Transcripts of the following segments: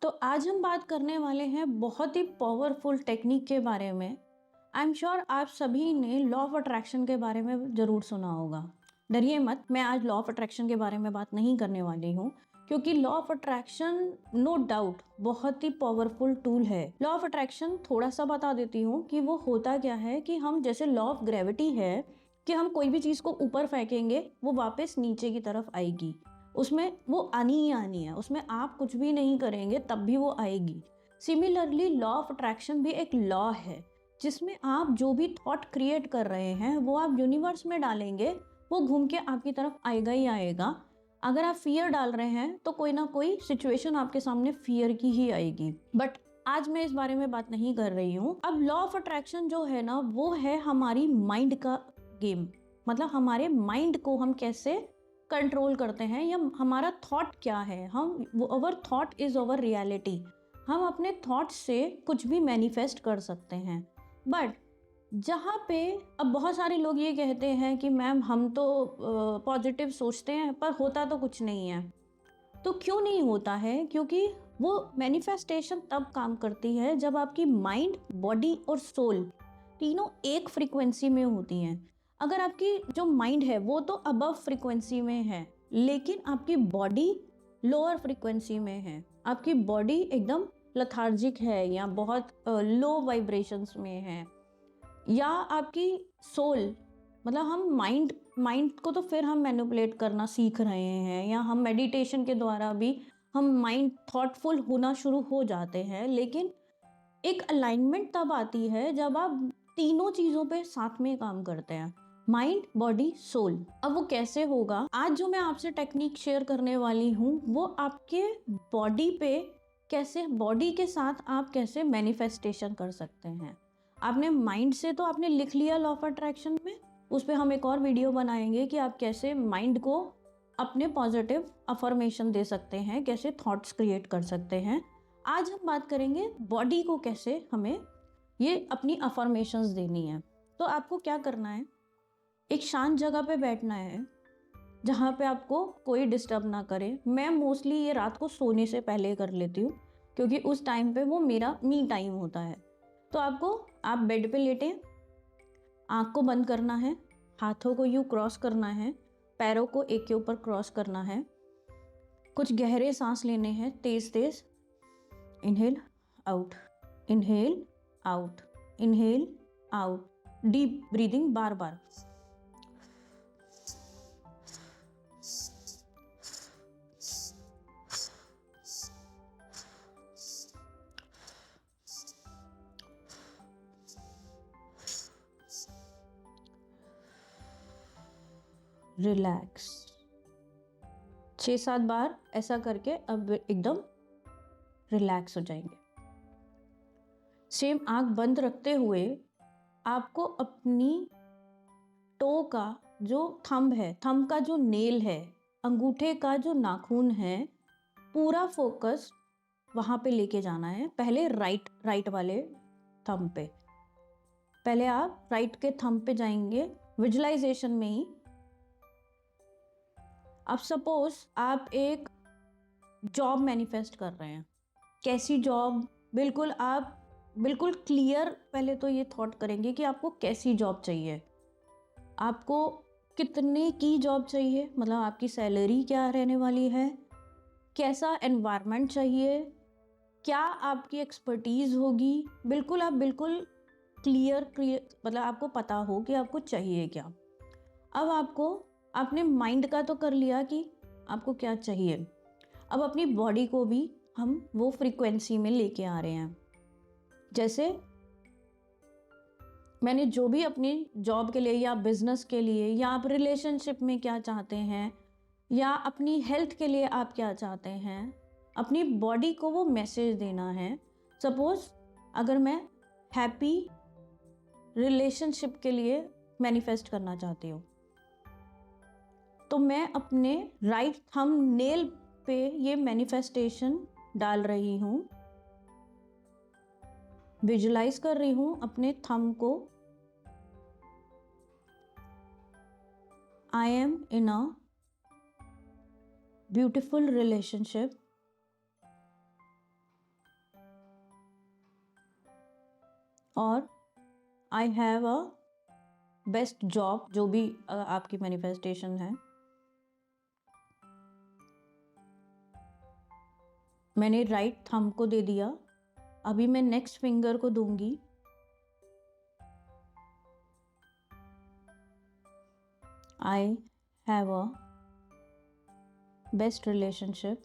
तो आज हम बात करने वाले हैं बहुत ही पावरफुल टेक्निक के बारे में। आई एम श्योर आप सभी ने लॉ ऑफ अट्रैक्शन के बारे में ज़रूर सुना होगा। डरिए मत, मैं आज लॉ ऑफ अट्रैक्शन के बारे में बात नहीं करने वाली हूँ, क्योंकि law of attraction no doubt बहुत ही पावरफुल टूल है। लॉ ऑफ अट्रैक्शन थोड़ा सा बता देती हूँ कि वो होता क्या है कि हम जैसे लॉ ऑफ ग्रेविटी है कि हम कोई भी चीज़ को ऊपर फेंकेंगे वो वापस नीचे की तरफ आएगी, उसमें वो आनी ही आनी है, उसमें आप कुछ भी नहीं करेंगे तब भी वो आएगी। सिमिलरली लॉ ऑफ अट्रैक्शन भी एक लॉ है जिसमें आप जो भी थॉट क्रिएट कर रहे हैं वो आप यूनिवर्स में डालेंगे, वो घूम के आपकी तरफ आएगा ही आएगा। अगर आप फियर डाल रहे हैं तो कोई ना कोई सिचुएशन आपके सामने फियर की ही आएगी। बट आज मैं इस बारे में बात नहीं कर रही हूँ। अब लॉ ऑफ अट्रैक्शन जो है ना, वो है हमारी माइंड का गेम। मतलब हमारे माइंड को हम कैसे कंट्रोल करते हैं या हमारा थॉट क्या है। अवर थॉट इज अवर रियलिटी। हम अपने थॉट से कुछ भी मैनिफेस्ट कर सकते हैं। बट जहाँ पे अब बहुत सारे लोग ये कहते हैं कि मैम हम तो पॉजिटिव सोचते हैं पर होता तो कुछ नहीं है। तो क्यों नहीं होता है? क्योंकि वो मैनिफेस्टेशन तब काम करती है जब आपकी माइंड, बॉडी और सोल तीनों एक फ्रीक्वेंसी में होती हैं। अगर आपकी जो माइंड है वो तो अबव फ्रीक्वेंसी में है, लेकिन आपकी बॉडी लोअर फ्रीक्वेंसी में है, आपकी बॉडी एकदम लथार्जिक है या बहुत लो वाइब्रेशंस में है, या आपकी सोल, मतलब हम माइंड को तो फिर हम मैनिपुलेट करना सीख रहे हैं, या हम मेडिटेशन के द्वारा भी हम माइंड थॉटफुल होना शुरू हो जाते हैं। लेकिन एक अलाइनमेंट तब आती है जब आप तीनों चीज़ों पे साथ में काम करते हैं, माइंड, बॉडी, सोल। अब वो कैसे होगा? आज जो मैं आपसे टेक्निक शेयर करने वाली हूँ वो आपके बॉडी पे कैसे, बॉडी के साथ आप कैसे मैनिफेस्टेशन कर सकते हैं। आपने माइंड से तो आपने लिख लिया लॉ ऑफ अट्रैक्शन में, उस पर हम एक और वीडियो बनाएंगे कि आप कैसे माइंड को अपने पॉजिटिव अफर्मेशन दे सकते हैं, कैसे थॉट्स क्रिएट कर सकते हैं। आज हम बात करेंगे बॉडी को कैसे हमें ये अपनी अफर्मेशंस देनी है। तो आपको क्या करना है, एक शांत जगह पे बैठना है जहाँ पे आपको कोई डिस्टर्ब ना करे। मैं मोस्टली ये रात को सोने से पहले कर लेती हूँ, क्योंकि उस टाइम पे वो मेरा मी टाइम होता है। तो आप बेड पे लेटें, आँख को बंद करना है, हाथों को यूँ क्रॉस करना है, पैरों को एक के ऊपर क्रॉस करना है, कुछ गहरे सांस लेने हैं तेज तेज। Inhale out, inhale out, inhale out, deep breathing बार बार। रिलैक्स 6-7 बार ऐसा करके अब एकदम रिलैक्स हो जाएंगे। सेम आंख बंद रखते हुए आपको अपनी टो का जो थंब है, थंब का जो नेल है, अंगूठे का जो नाखून है, पूरा फोकस वहां पे लेके जाना है। पहले राइट वाले थंब पे, पहले आप राइट के थंब पे जाएंगे विजुअलाइजेशन में ही। अब सपोज आप एक जॉब मैनिफेस्ट कर रहे हैं। कैसी जॉब? बिल्कुल क्लियर पहले तो ये थॉट करेंगे कि आपको कैसी जॉब चाहिए, आपको कितने की जॉब चाहिए, मतलब आपकी सैलरी क्या रहने वाली है, कैसा एनवायरनमेंट चाहिए, क्या आपकी एक्सपर्टीज होगी। आप बिल्कुल क्लियर मतलब आपको पता हो कि आपको चाहिए क्या। अब आपने माइंड का तो कर लिया कि आपको क्या चाहिए। अब अपनी बॉडी को भी हम वो फ्रीक्वेंसी में लेके आ रहे हैं। जैसे मैंने जो भी अपनी जॉब के लिए या बिजनेस के लिए या आप रिलेशनशिप में क्या चाहते हैं या अपनी हेल्थ के लिए आप क्या चाहते हैं, अपनी बॉडी को वो मैसेज देना है। सपोज अगर मैं हैप्पी रिलेशनशिप के लिए मैनिफेस्ट करना चाहती हूँ, तो मैं अपने राइट थंब नेल पे ये मैनिफेस्टेशन डाल रही हूँ, विजुलाइज कर रही हूँ अपने थंब को। I am in a beautiful relationship और I have a best job, जो भी आपकी मैनिफेस्टेशन है। मैंने राइट थंब को दे दिया, अभी मैं नेक्स्ट फिंगर को दूंगी। आई हैव अ बेस्ट रिलेशनशिप,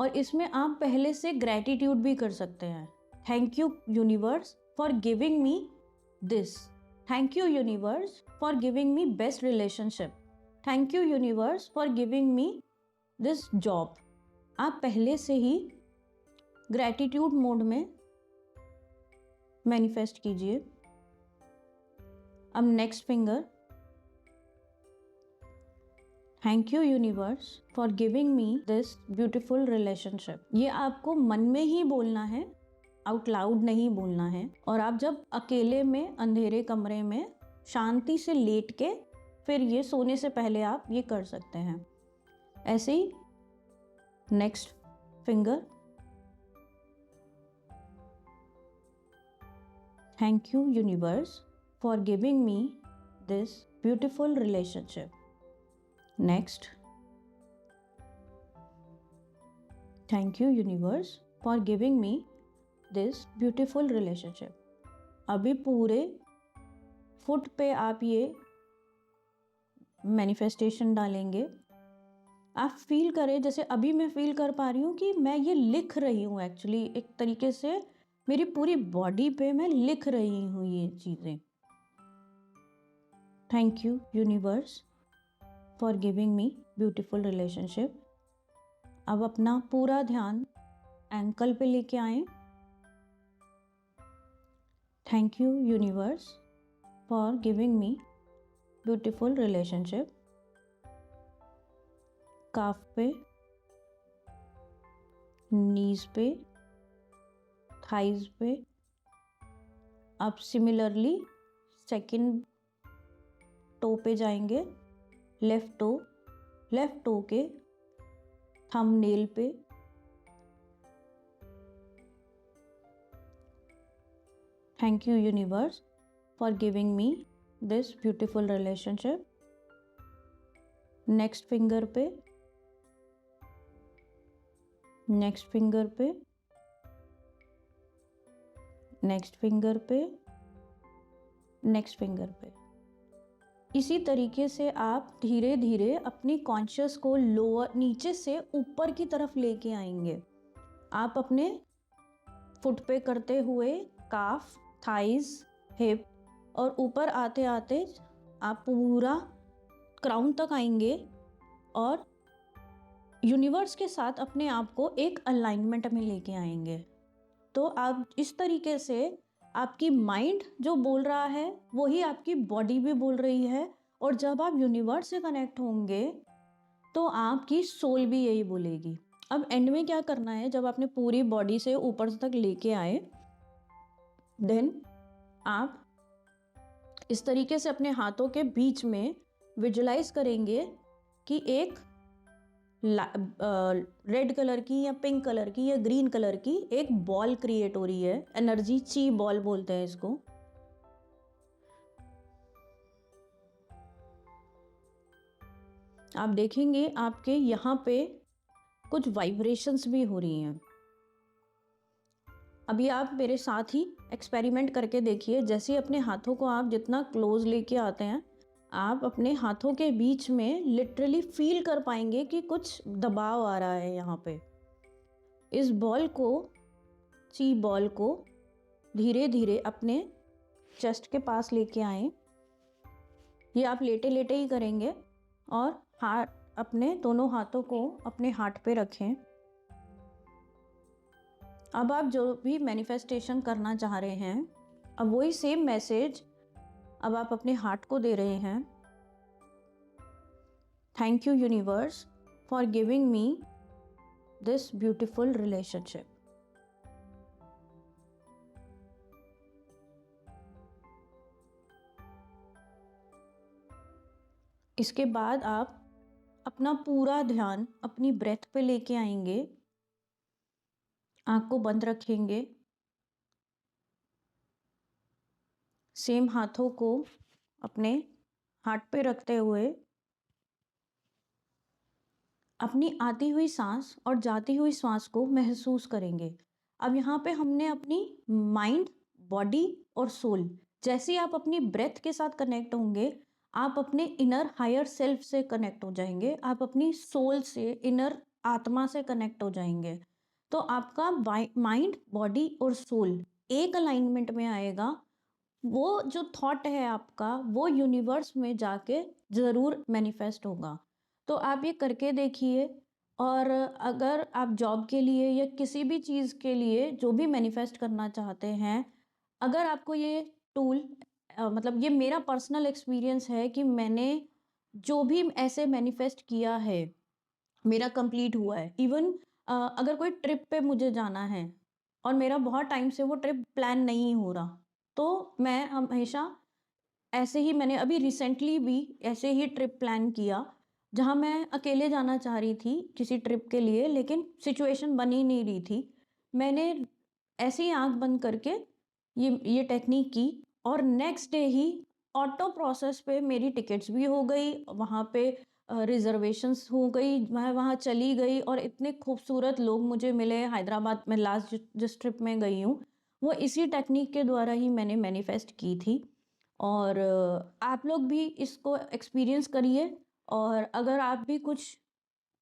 और इसमें आप पहले से ग्रैटिट्यूड भी कर सकते हैं। Thank you universe for giving me this, thank you universe for giving me best relationship, thank you universe for giving me this job. आप पहले से ही ग्रैटिट्यूड मोड में मैनिफेस्ट कीजिए। अब next finger, thank you universe for giving me this beautiful relationship. ये आपको मन में ही बोलना है, आउट लाउड नहीं बोलना है। और आप जब अकेले में अंधेरे कमरे में शांति से लेट के फिर ये सोने से पहले आप ये कर सकते हैं। ऐसे ही next finger, thank you universe for giving me this beautiful relationship. Next, thank you universe for giving me this beautiful relationship. अभी पूरे फुट पे आप ये मैनिफेस्टेशन डालेंगे। आप फील करें, जैसे अभी मैं फील कर पा रही हूँ कि मैं ये लिख रही हूँ, एक्चुअली एक तरीके से मेरी पूरी बॉडी पे मैं लिख रही हूँ ये चीज़ें। Thank you universe for giving me beautiful relationship. अब अपना पूरा ध्यान एंकल पे लेके आए। Thank you universe for giving me beautiful relationship. Calf पे, नीज पे, थाइज पे। अब सिमिलरली सेकंड टो पे जाएंगे, लेफ्ट टो के थंबनेल पे। Thank you universe for giving me this beautiful relationship. Next finger पे, नेक्स्ट फिंगर पे, नेक्स्ट फिंगर पे, नेक्स्ट फिंगर पे। इसी तरीके से आप धीरे धीरे अपनी कॉन्शियस को लोअर, नीचे से ऊपर की तरफ लेके आएंगे। आप अपने फुट पे करते हुए काफ, थाइज, हिप, और ऊपर आते आते आप पूरा क्राउन तक आएंगे और यूनिवर्स के साथ अपने आप को एक अलाइनमेंट में लेके आएंगे। तो आप इस तरीके से आपकी माइंड जो बोल रहा है वही आपकी बॉडी भी बोल रही है, और जब आप यूनिवर्स से कनेक्ट होंगे तो आपकी सोल भी यही बोलेगी। अब एंड में क्या करना है, जब आपने पूरी बॉडी से ऊपर तक लेके आए, देन आप इस तरीके से अपने हाथों के बीच में विजुलाइज करेंगे कि एक रेड कलर की या पिंक कलर की या ग्रीन कलर की एक बॉल क्रिएट हो रही है। एनर्जी ची बॉल बोलते हैं इसको। आप देखेंगे आपके यहाँ पे कुछ वाइब्रेशंस भी हो रही हैं। अभी आप मेरे साथ ही एक्सपेरिमेंट करके देखिए। जैसे अपने हाथों को आप जितना क्लोज लेके आते हैं, आप अपने हाथों के बीच में लिटरली फील कर पाएंगे कि कुछ दबाव आ रहा है यहाँ पे। इस बॉल को, ची बॉल को धीरे धीरे अपने चेस्ट के पास लेके आए। ये आप लेटे लेटे ही करेंगे, और हाथ, अपने दोनों हाथों को अपने हार्ट पे रखें। अब आप जो भी मैनिफेस्टेशन करना चाह रहे हैं, अब वही सेम मैसेज अब आप अपने हार्ट को दे रहे हैं। Thank you universe for giving me this beautiful relationship. इसके बाद आप अपना पूरा ध्यान अपनी ब्रेथ पे लेके आएंगे। आँख को बंद रखेंगे सेम हाथों को अपने हार्ट पे रखते हुए अपनी आती हुई सांस और जाती हुई सांस को महसूस करेंगे। अब यहाँ पे हमने अपनी माइंड, बॉडी और सोल, जैसे ही आप अपनी ब्रेथ के साथ कनेक्ट होंगे, आप अपने इनर हायर सेल्फ से कनेक्ट हो जाएंगे, आप अपनी सोल से, इनर आत्मा से कनेक्ट हो जाएंगे। तो आपका माइंड, बॉडी और सोल एक अलाइनमेंट में आएगा। वो जो थॉट है आपका, वो यूनिवर्स में जाके ज़रूर मैनिफेस्ट होगा। तो आप ये करके देखिए। और अगर आप जॉब के लिए या किसी भी चीज़ के लिए जो भी मैनिफेस्ट करना चाहते हैं, अगर आपको ये टूल मतलब ये मेरा पर्सनल एक्सपीरियंस है कि मैंने जो भी ऐसे मैनिफेस्ट किया है, मेरा कंप्लीट हुआ है। इवन अगर कोई ट्रिप पे मुझे जाना है और मेरा बहुत टाइम से वो ट्रिप प्लान नहीं हो रहा, तो मैं हमेशा ऐसे ही, मैंने अभी रिसेंटली भी ऐसे ही ट्रिप प्लान किया, जहाँ मैं अकेले जाना चाह रही थी किसी ट्रिप के लिए, लेकिन सिचुएशन बन ही नहीं रही थी। मैंने ऐसे ही आँख बंद करके ये टेक्निक की और नेक्स्ट डे ही ऑटो प्रोसेस पे मेरी टिकट्स भी हो गई, वहाँ पे रिजर्वेशंस हो गई, मैं वहाँ चली गई और इतने खूबसूरत लोग मुझे मिले। हैदराबाद में लास्ट जिस ट्रिप में गई हूँ, वो इसी टेक्निक के द्वारा ही मैंने मैनिफेस्ट की थी। और आप लोग भी इसको एक्सपीरियंस करिए। और अगर आप भी कुछ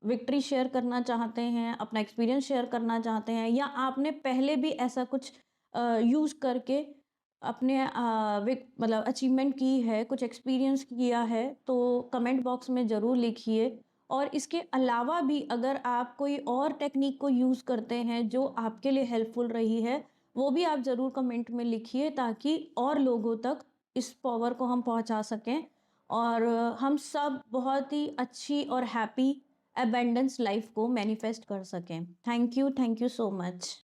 विक्ट्री शेयर करना चाहते हैं, अपना एक्सपीरियंस शेयर करना चाहते हैं, या आपने पहले भी ऐसा कुछ यूज़ करके अपने मतलब अचीवमेंट की है, कुछ एक्सपीरियंस किया है, तो कमेंट बॉक्स में ज़रूर लिखिए। और इसके अलावा भी अगर आप कोई और टेक्निक को यूज़ करते हैं जो आपके लिए हेल्पफुल रही है, वो भी आप ज़रूर कमेंट में लिखिए, ताकि और लोगों तक इस पावर को हम पहुंचा सकें और हम सब बहुत ही अच्छी और हैप्पी अबेंडेंस लाइफ को मैनिफेस्ट कर सकें। Thank you so much.